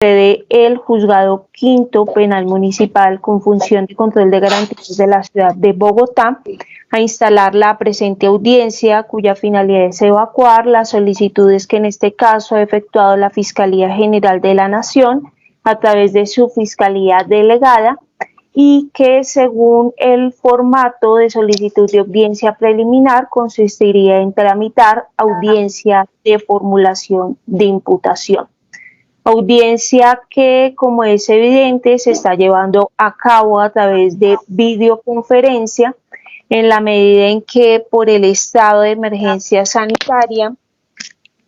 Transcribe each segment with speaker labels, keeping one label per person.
Speaker 1: Procede el Juzgado Quinto Penal Municipal con función de control de garantías de la ciudad de Bogotá a instalar la presente audiencia, cuya finalidad es evacuar las solicitudes que en este caso ha efectuado la Fiscalía General de la Nación a través de su Fiscalía Delegada, y que según el formato de solicitud de audiencia preliminar consistiría en tramitar audiencia de formulación de imputación. Audiencia que, como es evidente, se está llevando a cabo a través de videoconferencia en la medida en que por el estado de emergencia sanitaria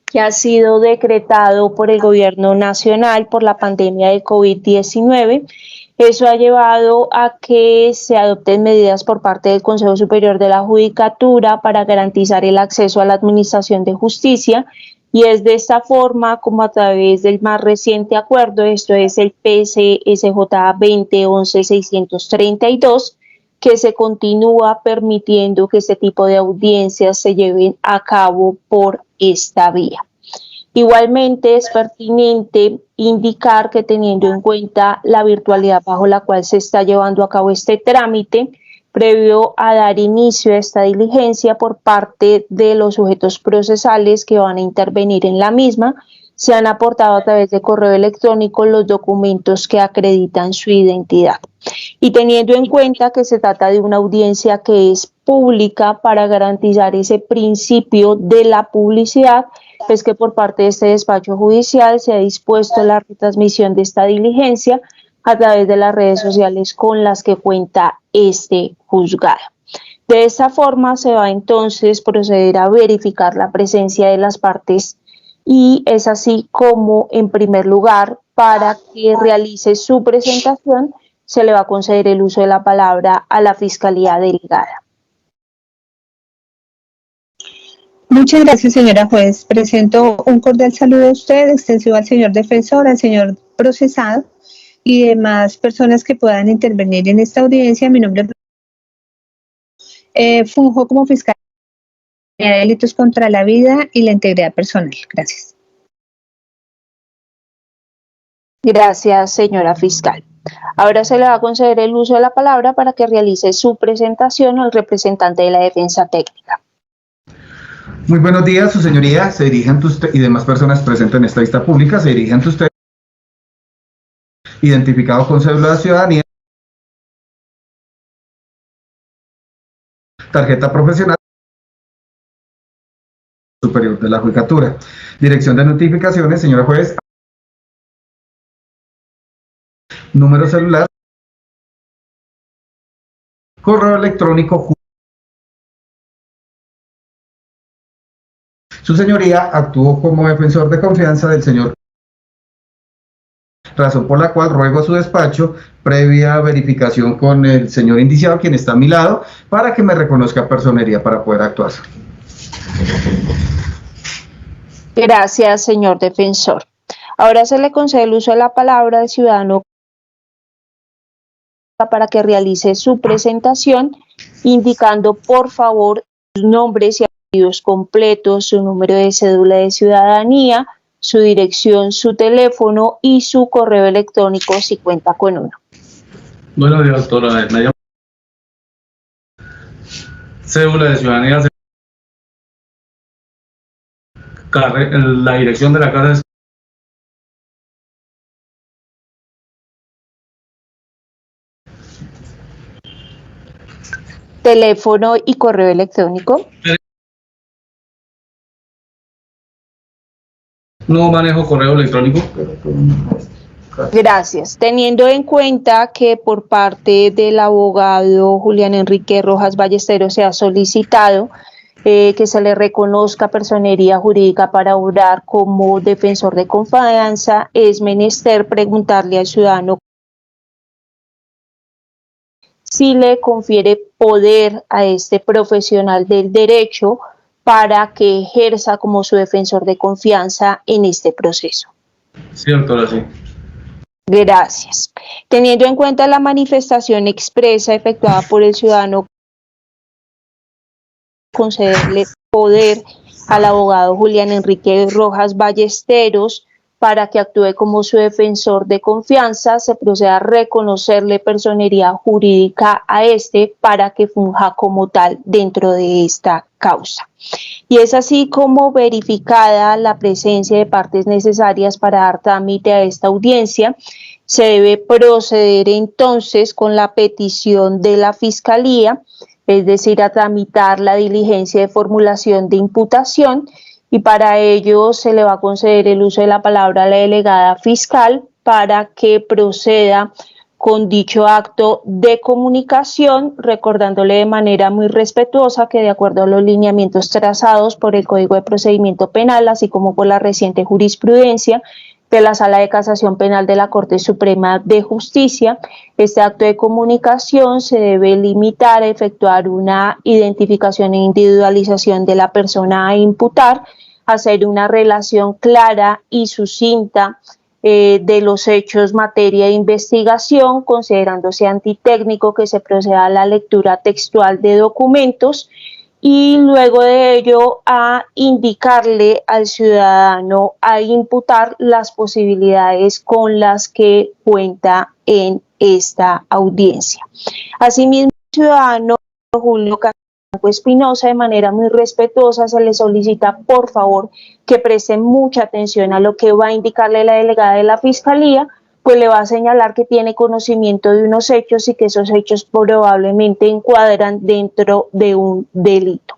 Speaker 1: que ha sido decretado por el gobierno nacional por la pandemia de COVID-19. Eso ha llevado a que se adopten medidas por parte del Consejo Superior de la Judicatura para garantizar el acceso a la administración de justicia, y es de esta forma como a través del más reciente acuerdo, esto es el PCSJ 2011-632, que se continúa permitiendo que este tipo de audiencias se lleven a cabo por esta vía. Igualmente es pertinente indicar que, teniendo en cuenta la virtualidad bajo la cual se está llevando a cabo este trámite, previo a dar inicio a esta diligencia por parte de los sujetos procesales que van a intervenir en la misma, se han aportado a través de correo electrónico los documentos que acreditan su identidad. Y teniendo en cuenta que se trata de una audiencia que es pública para garantizar ese principio de la publicidad, pues que por parte de este despacho judicial se ha dispuesto la retransmisión de esta diligencia a través de las redes sociales con las que cuenta este juzgado. De esta forma se va entonces proceder a verificar la presencia de las partes, y es así como, en primer lugar, para que realice su presentación, se le va a conceder el uso de la palabra a la Fiscalía Delegada.
Speaker 2: Muchas gracias, señora juez. Presento un cordial saludo a usted, extensivo al señor defensor, al señor procesado y demás personas que puedan intervenir en esta audiencia. Mi nombre es funjo como fiscal de delitos contra la vida y la integridad personal. Gracias.
Speaker 1: Gracias, señora fiscal. Ahora se le va a conceder el uso de la palabra para que realice su presentación al representante de la defensa técnica.
Speaker 3: Muy buenos días, su señoría. Se dirige ante usted y demás personas presentes en esta vista pública. Se dirige ante usted, identificado con cédula de ciudadanía, tarjeta profesional superior de la Judicatura. Dirección de notificaciones, señora juez. Número celular. Correo electrónico. Su señoría actuó como defensor de confianza del señor, razón por la cual ruego a su despacho, previa verificación con el señor indiciado, quien está a mi lado, para que me reconozca personería para poder actuar.
Speaker 1: Gracias, señor defensor. Ahora se le concede el uso de la palabra al ciudadano para que realice su presentación, indicando por favor sus nombres y apellidos completos, su número de cédula de ciudadanía, su dirección, su teléfono y su correo electrónico si cuenta con uno.
Speaker 4: Buenos días, doctora. Me llamo cédula de ciudadanía, la dirección de la casa es
Speaker 1: teléfono y correo electrónico.
Speaker 4: No manejo correo electrónico.
Speaker 1: Gracias. Teniendo en cuenta que por parte del abogado Julián Enrique Rojas Ballesteros se ha solicitado que se le reconozca personería jurídica para obrar como defensor de confianza, es menester preguntarle al ciudadano si le confiere poder a este profesional del derecho para que ejerza como su defensor de confianza en este proceso.
Speaker 4: Sí, doctora, sí.
Speaker 1: Gracias. Teniendo en cuenta la manifestación expresa efectuada por el ciudadano, concederle poder al abogado Julián Enrique Rojas Ballesteros para que actúe como su defensor de confianza, se proceda a reconocerle personería jurídica a este para que funja como tal dentro de esta causa. Y es así como, verificada la presencia de partes necesarias para dar trámite a esta audiencia, se debe proceder entonces con la petición de la Fiscalía, es decir, a tramitar la diligencia de formulación de imputación, y para ello se le va a conceder el uso de la palabra a la delegada fiscal para que proceda con dicho acto de comunicación, recordándole de manera muy respetuosa que, de acuerdo a los lineamientos trazados por el Código de Procedimiento Penal, así como por la reciente jurisprudencia de la Sala de Casación Penal de la Corte Suprema de Justicia, este acto de comunicación se debe limitar a efectuar una identificación e individualización de la persona a imputar, hacer una relación clara y sucinta de los hechos materia de investigación, considerándose antitécnico que se proceda a la lectura textual de documentos, y luego de ello a indicarle al ciudadano a imputar las posibilidades con las que cuenta en esta audiencia. Asimismo, el ciudadano Julio Castanco Espinosa, de manera muy respetuosa, se le solicita por favor que preste mucha atención a lo que va a indicarle la delegada de la Fiscalía, pues le va a señalar que tiene conocimiento de unos hechos y que esos hechos probablemente encuadran dentro de un delito.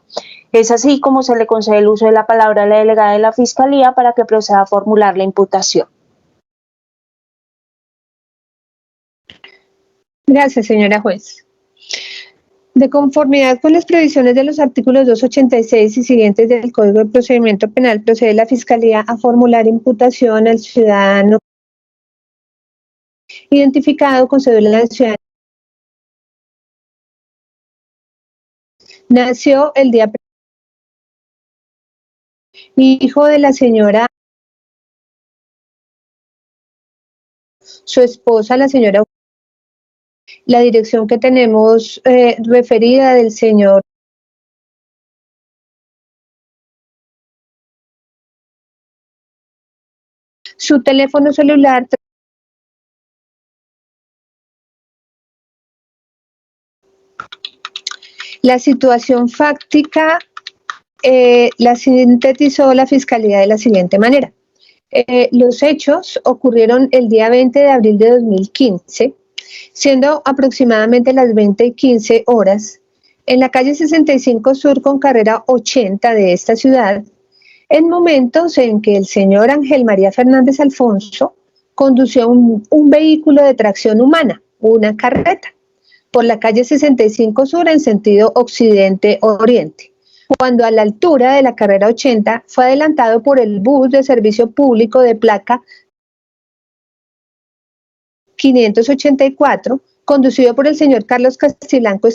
Speaker 1: Es así como se le concede el uso de la palabra a la delegada de la Fiscalía para que proceda a formular la imputación.
Speaker 2: Gracias, señora juez. De conformidad con las previsiones de los artículos 286 y siguientes del Código de Procedimiento Penal, procede la Fiscalía a formular imputación al ciudadano identificado con cédula nacional. Nació el día hijo de la señora, su esposa, la señora. La dirección que tenemos referida del señor su teléfono celular. La situación fáctica la sintetizó la Fiscalía de la siguiente manera. Los hechos ocurrieron el día 20 de abril de 2015, siendo aproximadamente las 20:15 horas, en la calle 65 Sur con carrera 80 de esta ciudad, en momentos en que el señor Ángel María Fernández Alfonso condució un vehículo de tracción humana, una carreta, por la calle 65 Sur en sentido occidente-oriente, cuando a la altura de la carrera 80 fue adelantado por el bus de servicio público de placa 584, conducido por el señor Carlos Castilanco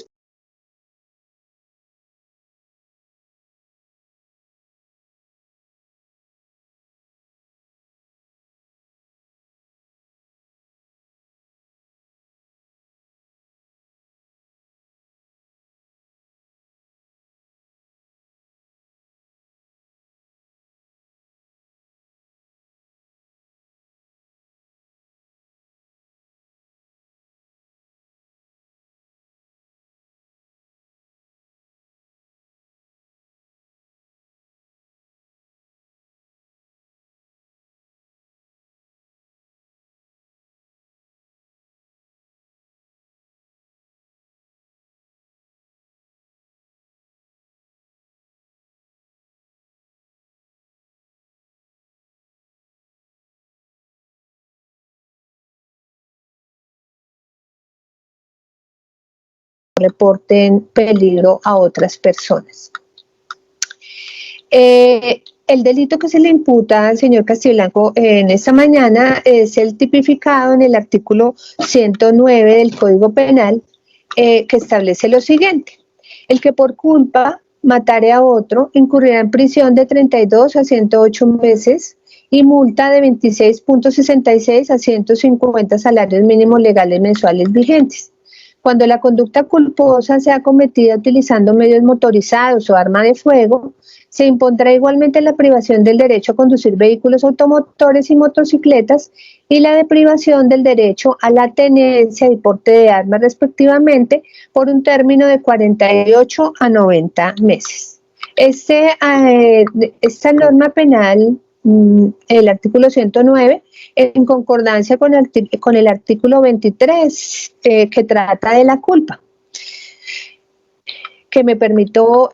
Speaker 2: reporten peligro a otras personas. El delito que se le imputa al señor Castilanco en esta mañana es el tipificado en el artículo 109 del Código Penal, que establece lo siguiente: el que por culpa matare a otro incurrirá en prisión de 32 a 108 meses y multa de 26.66 a 150 salarios mínimos legales mensuales vigentes. Cuando la conducta culposa sea cometida utilizando medios motorizados o arma de fuego, se impondrá igualmente la privación del derecho a conducir vehículos automotores y motocicletas y la deprivación del derecho a la tenencia y porte de armas respectivamente por un término de 48 a 90 meses. Esta norma penal, el artículo 109, en concordancia con el artículo 23, que trata de la culpa, que me permito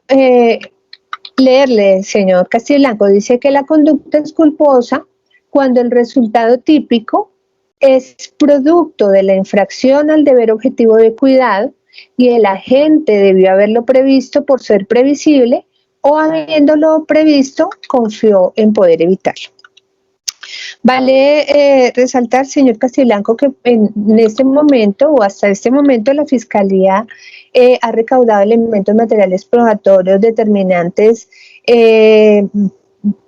Speaker 2: leerle, señor Castiblanco, dice que la conducta es culposa cuando el resultado típico es producto de la infracción al deber objetivo de cuidado y el agente debió haberlo previsto por ser previsible o habiéndolo previsto confió en poder evitarlo. Vale resaltar, señor Castiblanco, que en este momento o hasta este momento la Fiscalía ha recaudado elementos materiales probatorios determinantes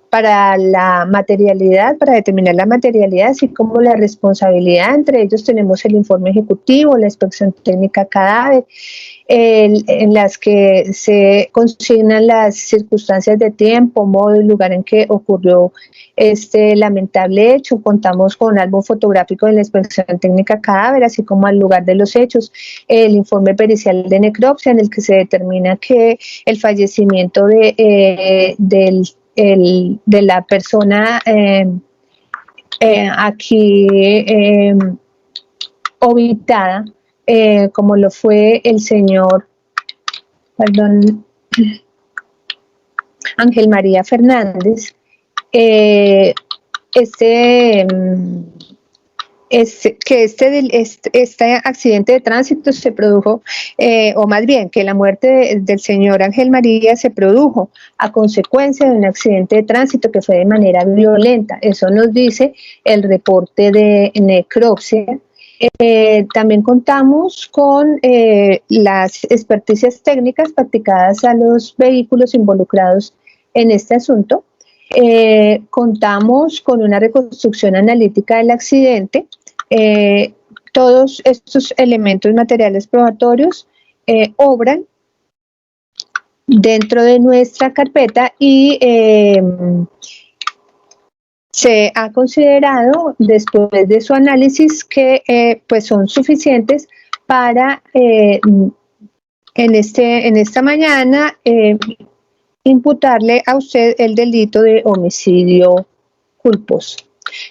Speaker 2: para la materialidad, para determinar la materialidad, así como la responsabilidad. Entre ellos tenemos el informe ejecutivo, la inspección técnica cadáver, en las que se consignan las circunstancias de tiempo, modo y lugar en que ocurrió este lamentable hecho. Contamos con álbum fotográfico de la inspección técnica cadáver, así como al lugar de los hechos, el informe pericial de necropsia en el que se determina que el fallecimiento de la persona aquí obitada, como lo fue el señor, Ángel María Fernández, este accidente de tránsito se produjo, o más bien que la muerte del señor Ángel María se produjo a consecuencia de un accidente de tránsito que fue de manera violenta. Eso nos dice el reporte de necropsia. También contamos con las experticias técnicas practicadas a los vehículos involucrados en este asunto. Contamos con una reconstrucción analítica del accidente. Todos estos elementos materiales probatorios obran dentro de nuestra carpeta y se ha considerado después de su análisis que pues son suficientes para en esta mañana imputarle a usted el delito de homicidio culposo.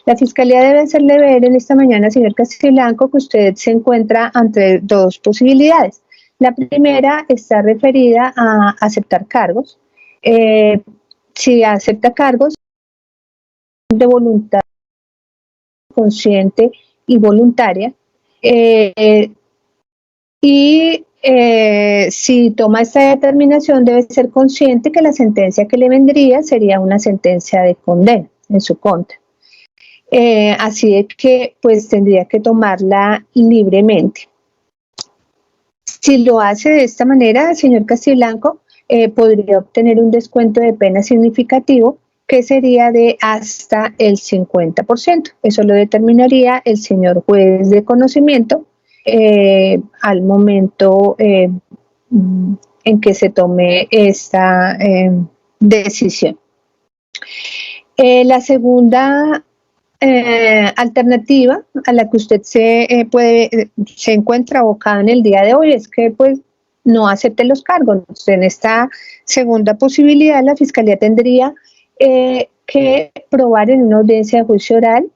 Speaker 2: La Fiscalía debe hacerle ver en esta mañana, señor Castiblanco, que usted se encuentra ante dos posibilidades. La primera está referida a aceptar cargos. Si acepta cargos de voluntad consciente y voluntaria, si toma esta determinación, debe ser consciente que la sentencia que le vendría sería una sentencia de condena en su contra. Así de que pues tendría que tomarla libremente. Si lo hace de esta manera, señor Castiblanco, podría obtener un descuento de pena significativo que sería de hasta el 50%. Eso lo determinaría el señor juez de conocimiento al momento en que se tome esta decisión. La segunda alternativa a la que usted se encuentra abocado en el día de hoy es que pues no acepte los cargos. En esta segunda posibilidad la Fiscalía tendría que probar en una audiencia de juicio oral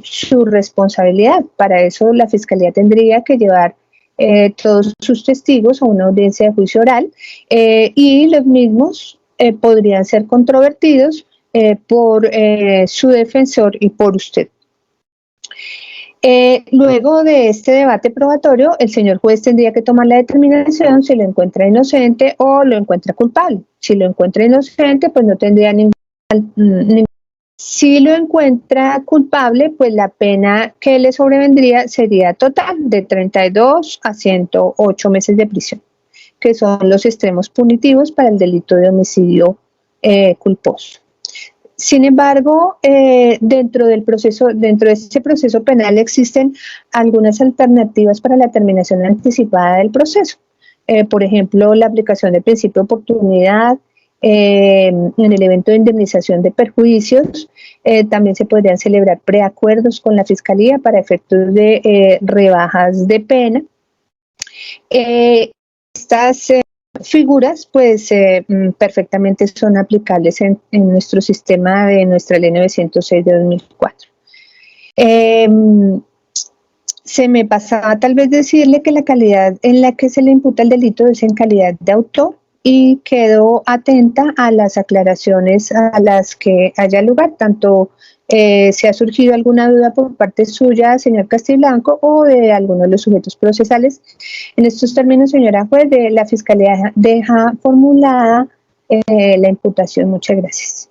Speaker 2: su responsabilidad. Para eso la Fiscalía tendría que llevar todos sus testigos a una audiencia de juicio oral y los mismos podrían ser controvertidos por su defensor y por usted. Luego de este debate probatorio, el señor juez tendría que tomar la determinación si lo encuentra inocente o lo encuentra culpable. Si lo encuentra inocente, pues no tendría ningún. Si lo encuentra culpable, pues la pena que le sobrevendría sería total de 32 a 108 meses de prisión, que son los extremos punitivos para el delito de homicidio culposo. Sin embargo, dentro de ese proceso penal existen algunas alternativas para la terminación anticipada del proceso. Por ejemplo, la aplicación del principio de oportunidad, en el evento de indemnización de perjuicios, también se podrían celebrar preacuerdos con la Fiscalía para efectos de rebajas de pena. Estas figuras pues perfectamente son aplicables en nuestro sistema de nuestra ley 906 de 2004. Se me pasaba tal vez decirle que la calidad en la que se le imputa el delito es en calidad de autor, y quedo atenta a las aclaraciones a las que haya lugar, tanto si ha surgido alguna duda por parte suya, señor Castiblanco, o de alguno de los sujetos procesales. En estos términos, señora juez, la Fiscalía deja formulada la imputación. Muchas gracias.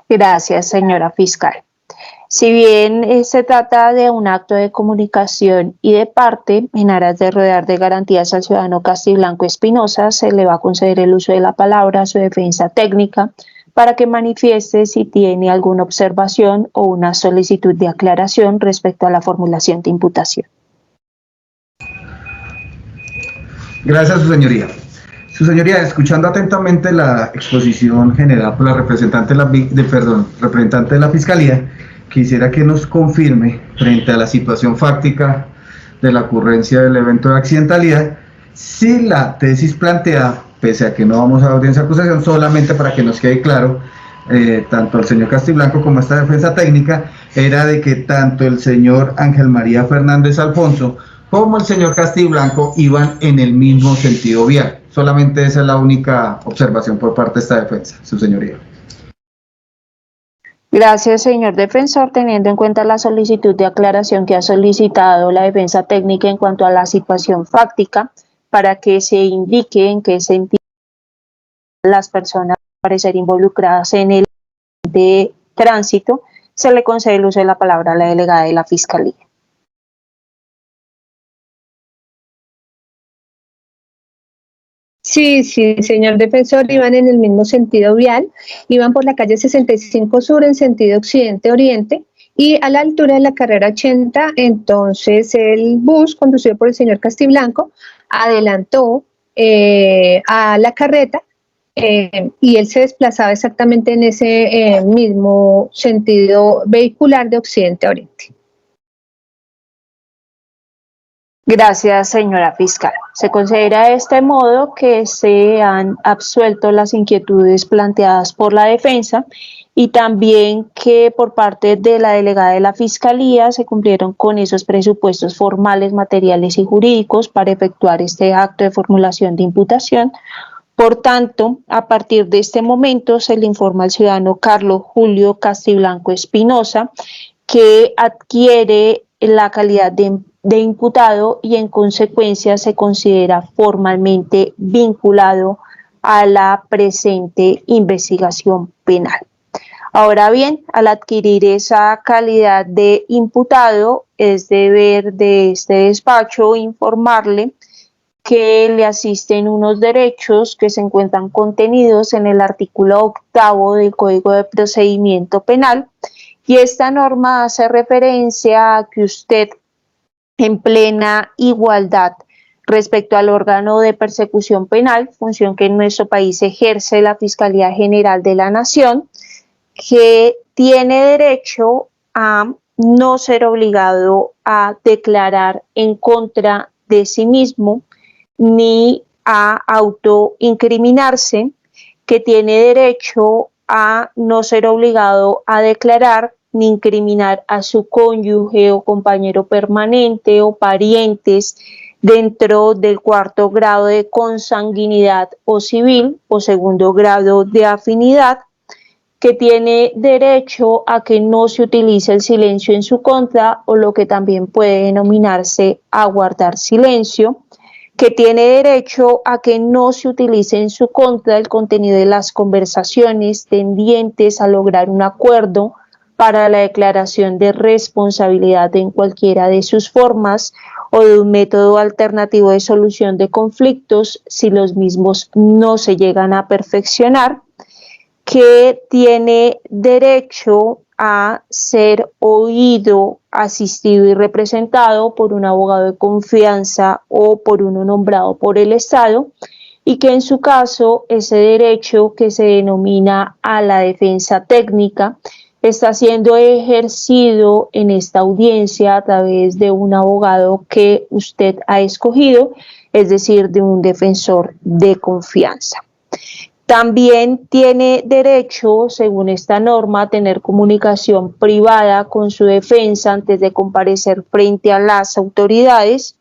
Speaker 1: Gracias, señora fiscal. Si bien se trata de un acto de comunicación y de parte, en aras de rodear de garantías al ciudadano Castiblanco Espinosa, se le va a conceder el uso de la palabra a su defensa técnica para que manifieste si tiene alguna observación o una solicitud de aclaración respecto a la formulación de imputación.
Speaker 3: Gracias, su señoría. Su señoría, escuchando atentamente la exposición generada por la representante de la Fiscalía, quisiera que nos confirme, frente a la situación fáctica de la ocurrencia del evento de accidentalidad, si la tesis planteada, pese a que no vamos a audiencia de acusación, solamente para que nos quede claro, tanto el señor Castiblanco como esta defensa técnica, era de que tanto el señor Ángel María Fernández Alfonso como el señor Castiblanco iban en el mismo sentido vial. Solamente esa es la única observación por parte de esta defensa, su señoría.
Speaker 1: Gracias, señor defensor. Teniendo en cuenta la solicitud de aclaración que ha solicitado la defensa técnica en cuanto a la situación fáctica, para que se indique en qué sentido las personas parecer involucradas en el de tránsito, se le concede el uso de la palabra a la delegada de la Fiscalía.
Speaker 2: Sí, señor defensor, iban en el mismo sentido vial, iban por la calle 65 Sur en sentido occidente-oriente, y a la altura de la carrera 80, entonces el bus conducido por el señor Castiblanco adelantó a la carreta, y él se desplazaba exactamente en ese mismo sentido vehicular de occidente a oriente.
Speaker 1: Gracias, señora fiscal. Se considera de este modo que se han absuelto las inquietudes planteadas por la defensa y también que por parte de la delegada de la Fiscalía se cumplieron con esos presupuestos formales, materiales y jurídicos para efectuar este acto de formulación de imputación. Por tanto, a partir de este momento se le informa al ciudadano Carlos Julio Castiblanco Espinosa que adquiere la calidad de imputado y en consecuencia se considera formalmente vinculado a la presente investigación penal. Ahora bien, al adquirir esa calidad de imputado, es deber de este despacho informarle que le asisten unos derechos que se encuentran contenidos en el artículo 8º del Código de Procedimiento Penal, y esta norma hace referencia a que usted, en plena igualdad respecto al órgano de persecución penal, función que en nuestro país ejerce la Fiscalía General de la Nación, que tiene derecho a no ser obligado a declarar en contra de sí mismo ni a autoincriminarse, que tiene derecho a no ser obligado a declarar ni incriminar a su cónyuge o compañero permanente o parientes dentro del 4º grado de consanguinidad o civil o 2º grado de afinidad, que tiene derecho a que no se utilice el silencio en su contra o lo que también puede denominarse a guardar silencio, que tiene derecho a que no se utilice en su contra el contenido de las conversaciones tendientes a lograr un acuerdo para la declaración de responsabilidad en cualquiera de sus formas o de un método alternativo de solución de conflictos si los mismos no se llegan a perfeccionar, que tiene derecho a ser oído, asistido y representado por un abogado de confianza o por uno nombrado por el Estado, y que en su caso ese derecho, que se denomina a la defensa técnica, está siendo ejercido en esta audiencia a través de un abogado que usted ha escogido, es decir, de un defensor de confianza. También tiene derecho, según esta norma, a tener comunicación privada con su defensa antes de comparecer frente a las autoridades.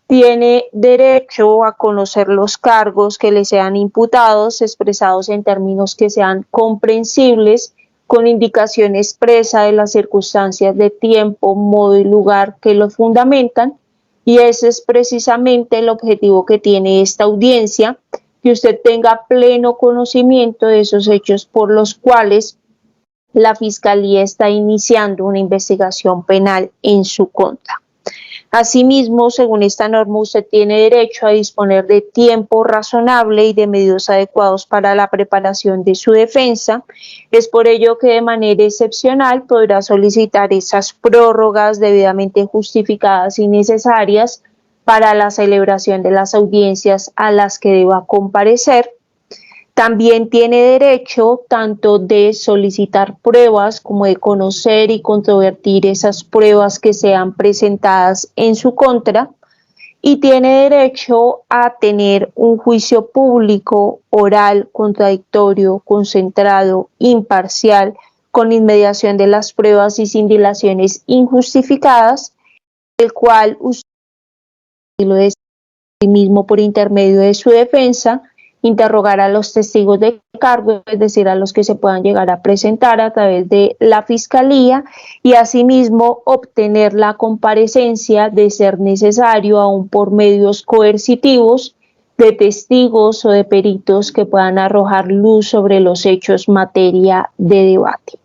Speaker 1: Tiene derecho a conocer los cargos que le sean imputados, expresados en términos que sean comprensibles, con indicación expresa de las circunstancias de tiempo, modo y lugar que lo fundamentan, y ese es precisamente el objetivo que tiene esta audiencia, que usted tenga pleno conocimiento de esos hechos por los cuales la Fiscalía está iniciando una investigación penal en su contra. Asimismo, según esta norma, usted tiene derecho a disponer de tiempo razonable y de medios adecuados para la preparación de su defensa. Es por ello que de manera excepcional podrá solicitar esas prórrogas debidamente justificadas y necesarias para la celebración de las audiencias a las que deba comparecer. También tiene derecho tanto de solicitar pruebas como de conocer y controvertir esas pruebas que sean presentadas en su contra, y tiene derecho a tener un juicio público, oral, contradictorio, concentrado, imparcial, con inmediación de las pruebas y sin dilaciones injustificadas, el cual usted lo decide mismo por intermedio de su defensa, interrogar a los testigos de cargo, es decir, a los que se puedan llegar a presentar a través de la Fiscalía, y asimismo obtener la comparecencia, de ser necesario, aún por medios coercitivos, de testigos o de peritos que puedan arrojar luz sobre los hechos materia de debate.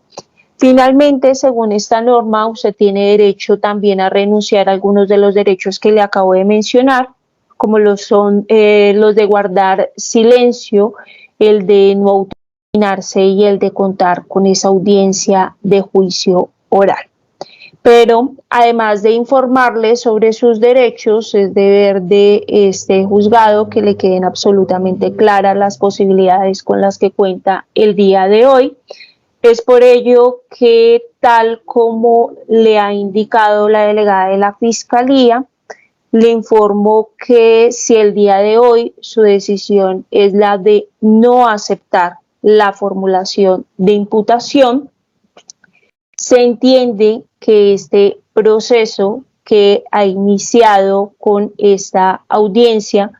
Speaker 1: Finalmente, según esta norma, usted tiene derecho también a renunciar a algunos de los derechos que le acabo de mencionar, como son los de guardar silencio, el de no autodeterminarse y el de contar con esa audiencia de juicio oral. Pero además de informarle sobre sus derechos, es deber de este juzgado que le queden absolutamente claras las posibilidades con las que cuenta el día de hoy. Es por ello que, tal como le ha indicado la delegada de la Fiscalía, le informo que si el día de hoy su decisión es la de no aceptar la formulación de imputación, se entiende que este proceso que ha iniciado con esta audiencia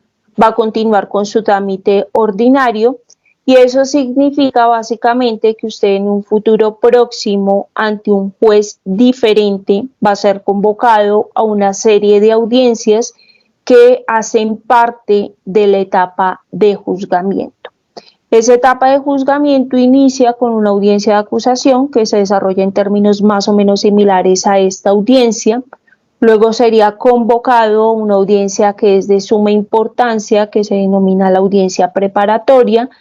Speaker 1: va a continuar con su trámite ordinario, y eso significa básicamente que usted en un futuro próximo, ante un juez diferente, va a ser convocado a una serie de audiencias que hacen parte de la etapa de juzgamiento. Esa etapa de juzgamiento inicia con una audiencia de acusación que se desarrolla en términos más o menos similares a esta audiencia. Luego sería convocado a una audiencia que es de suma importancia, que se denomina la audiencia preparatoria,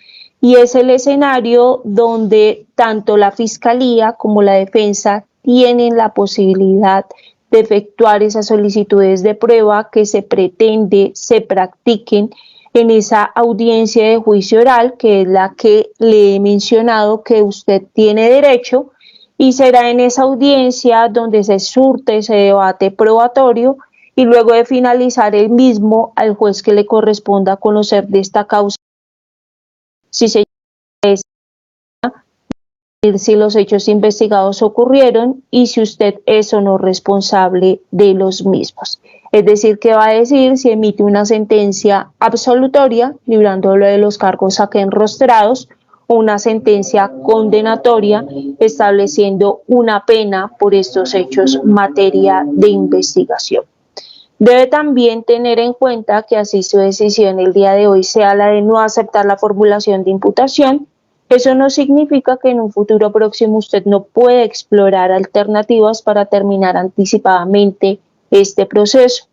Speaker 1: y es el escenario donde tanto la Fiscalía como la defensa tienen la posibilidad de efectuar esas solicitudes de prueba que se pretende se practiquen en esa audiencia de juicio oral, que es la que le he mencionado que usted tiene derecho, y será en esa audiencia donde se surte ese debate probatorio, y luego de finalizar el mismo, al juez que le corresponda conocer de esta causa si los hechos investigados ocurrieron y si usted es o no responsable de los mismos. Es decir, que va a decir si emite una sentencia absolutoria, librándolo de los cargos aquí enrostrados, o una sentencia condenatoria, estableciendo una pena por estos hechos materia de investigación. Debe también tener en cuenta que así su decisión el día de hoy sea la de no aceptar la formulación de imputación, eso no significa que en un futuro próximo usted no pueda explorar alternativas para terminar anticipadamente este proceso.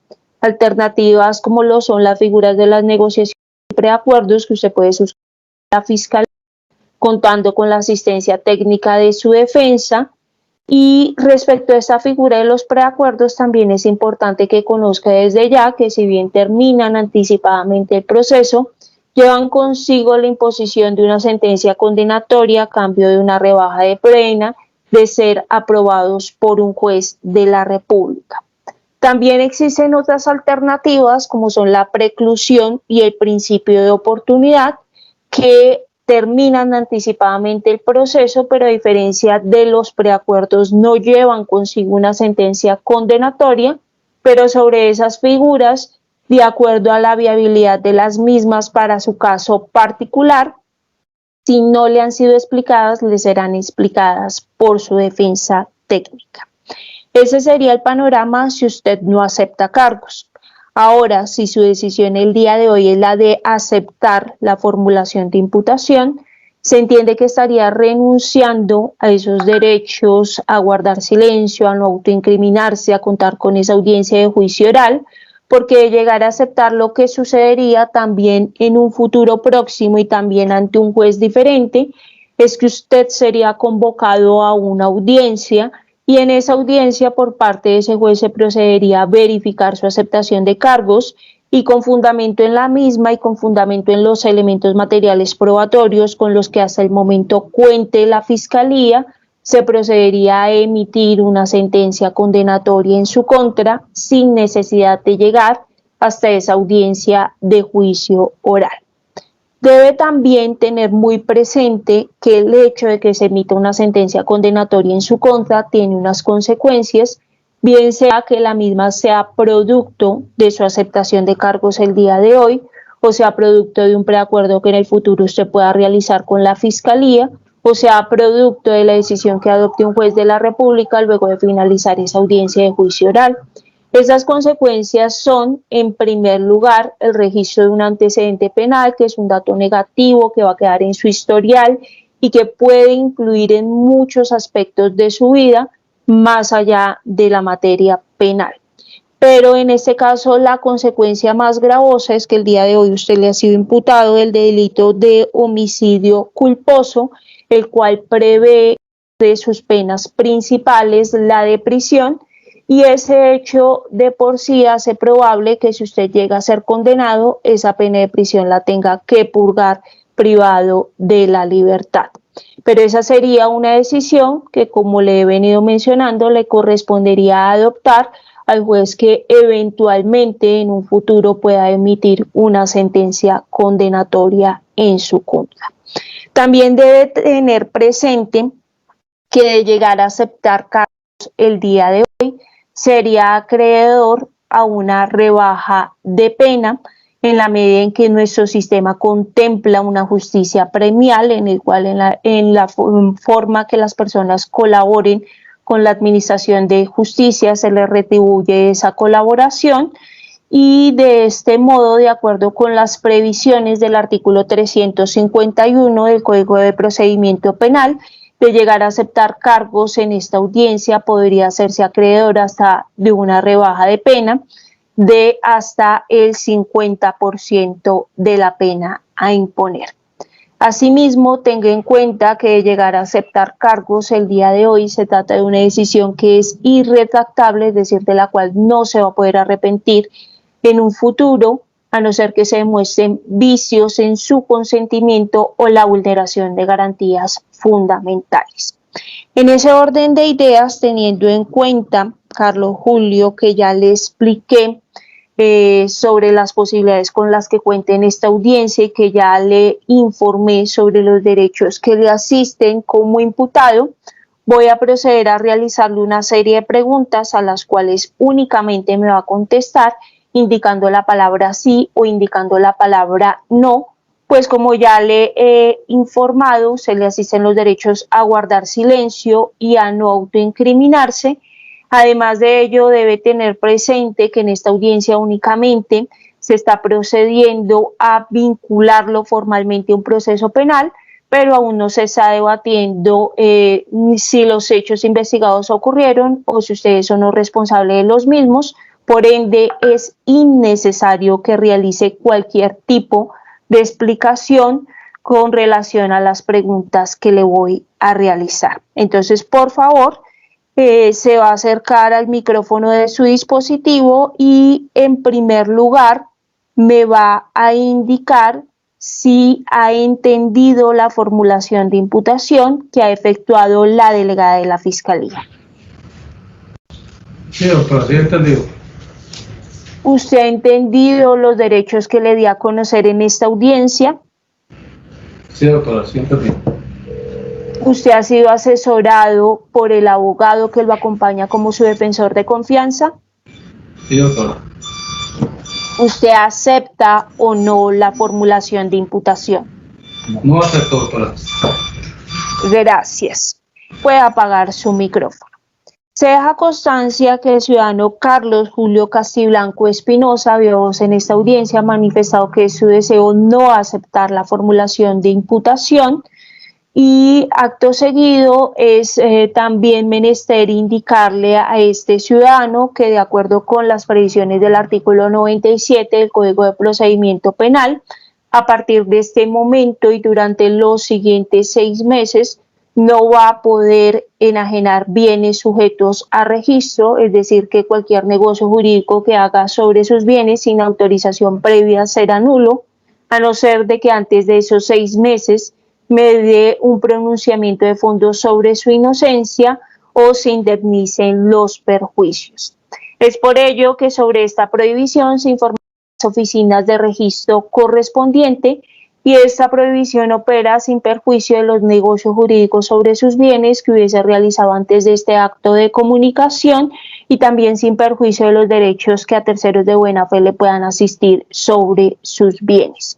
Speaker 1: Alternativas como lo son las figuras de las negociaciones y preacuerdos que usted puede suscribir a la Fiscalía contando con la asistencia técnica de su defensa. Y respecto a esta figura de los preacuerdos, también es importante que conozca desde ya que si bien terminan anticipadamente el proceso, llevan consigo la imposición de una sentencia condenatoria a cambio de una rebaja de pena de ser aprobados por un juez de la República. También existen otras alternativas como son la preclusión y el principio de oportunidad, que terminan anticipadamente el proceso, pero a diferencia de los preacuerdos no llevan consigo una sentencia condenatoria, pero sobre esas figuras, de acuerdo a la viabilidad de las mismas para su caso particular, si no le han sido explicadas, le serán explicadas por su defensa técnica. Ese sería el panorama si usted no acepta cargos. Ahora, si su decisión el día de hoy es la de aceptar la formulación de imputación, se entiende que estaría renunciando a esos derechos a guardar silencio, a no autoincriminarse, a contar con esa audiencia de juicio oral, porque de llegar a aceptar lo que sucedería también en un futuro próximo y también ante un juez diferente, es que usted sería convocado a una audiencia y en esa audiencia por parte de ese juez se procedería a verificar su aceptación de cargos y con fundamento en la misma y con fundamento en los elementos materiales probatorios con los que hasta el momento cuente la Fiscalía, se procedería a emitir una sentencia condenatoria en su contra sin necesidad de llegar hasta esa audiencia de juicio oral. Debe también tener muy presente que el hecho de que se emita una sentencia condenatoria en su contra tiene unas consecuencias, bien sea que la misma sea producto de su aceptación de cargos el día de hoy, o sea producto de un preacuerdo que en el futuro usted pueda realizar con la Fiscalía, o sea producto de la decisión que adopte un juez de la República luego de finalizar esa audiencia de juicio oral. Esas consecuencias son, en primer lugar, el registro de un antecedente penal, que es un dato negativo que va a quedar en su historial y que puede influir en muchos aspectos de su vida, más allá de la materia penal. Pero en este caso, la consecuencia más gravosa es que el día de hoy usted le ha sido imputado del delito de homicidio culposo, el cual prevé de sus penas principales la de prisión, y ese hecho de por sí hace probable que si usted llega a ser condenado, esa pena de prisión la tenga que purgar privado de la libertad. Pero esa sería una decisión que, como le he venido mencionando, le correspondería adoptar al juez que eventualmente en un futuro pueda emitir una sentencia condenatoria en su contra. También debe tener presente que de llegar a aceptar cargos el día de hoy, sería acreedor a una rebaja de pena en la medida en que nuestro sistema contempla una justicia premial en el cual en la forma que las personas colaboren con la administración de justicia se les retribuye esa colaboración y de este modo, de acuerdo con las previsiones del artículo 351 del Código de Procedimiento Penal, de llegar a aceptar cargos en esta audiencia podría hacerse acreedor hasta de una rebaja de pena de hasta el 50% de la pena a imponer. Asimismo, tenga en cuenta que de llegar a aceptar cargos el día de hoy se trata de una decisión que es irretractable, es decir, de la cual no se va a poder arrepentir en un futuro, a no ser que se demuestren vicios en su consentimiento o la vulneración de garantías fundamentales. En ese orden de ideas, teniendo en cuenta, Carlos Julio, que ya le expliqué sobre las posibilidades con las que cuenta en esta audiencia y que ya le informé sobre los derechos que le asisten como imputado, voy a proceder a realizarle una serie de preguntas a las cuales únicamente me va a contestar indicando la palabra sí o indicando la palabra no, pues como ya le he informado, se le asisten los derechos a guardar silencio y a no autoincriminarse. Además de ello, debe tener presente que en esta audiencia únicamente se está procediendo a vincularlo formalmente a un proceso penal, pero aún no se está debatiendo si los hechos investigados ocurrieron o si ustedes son los responsables de los mismos. Por ende, es innecesario que realice cualquier tipo de explicación con relación a las preguntas que le voy a realizar. Entonces, por favor, se va a acercar al micrófono de su dispositivo y, en primer lugar, me va a indicar si ha entendido la formulación de imputación que ha efectuado la delegada de la Fiscalía.
Speaker 4: Sí, doctora, sí he entendido.
Speaker 1: ¿Usted ha entendido los derechos que le di a conocer en esta audiencia?
Speaker 4: Sí, doctora, sí he entendido.
Speaker 1: ¿Usted ha sido asesorado por el abogado que lo acompaña como su defensor de confianza?
Speaker 4: Sí, doctora.
Speaker 1: ¿Usted acepta o no la formulación de imputación?
Speaker 4: No acepto, doctora.
Speaker 1: Gracias. Puede apagar su micrófono. Se deja constancia que el ciudadano Carlos Julio Castiblanco Espinosa, viva voz en esta audiencia, ha manifestado que es su deseo no aceptar la formulación de imputación, y acto seguido es también menester indicarle a este ciudadano que, de acuerdo con las previsiones del artículo 97 del Código de Procedimiento Penal, a partir de este momento y durante los siguientes 6 meses no va a poder enajenar bienes sujetos a registro, es decir, que cualquier negocio jurídico que haga sobre sus bienes sin autorización previa será nulo, a no ser de que antes de esos 6 meses me dé un pronunciamiento de fondos sobre su inocencia o se indemnicen los perjuicios. Es por ello que sobre esta prohibición se informa a las oficinas de registro correspondiente, y esta prohibición opera sin perjuicio de los negocios jurídicos sobre sus bienes que hubiese realizado antes de este acto de comunicación, y también sin perjuicio de los derechos que a terceros de buena fe le puedan asistir sobre sus bienes.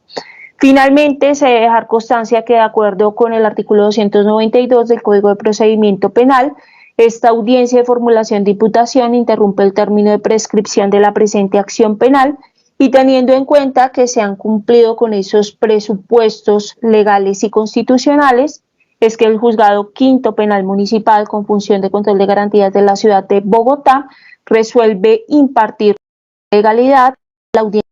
Speaker 1: Finalmente, se debe dejar constancia que, de acuerdo con el artículo 292 del Código de Procedimiento Penal, esta audiencia de formulación de imputación interrumpe el término de prescripción de la presente acción penal, y teniendo en cuenta que se han cumplido con esos presupuestos legales y constitucionales, es que el Juzgado Quinto Penal Municipal con función de control de garantías de la ciudad de Bogotá resuelve impartir legalidad a la audiencia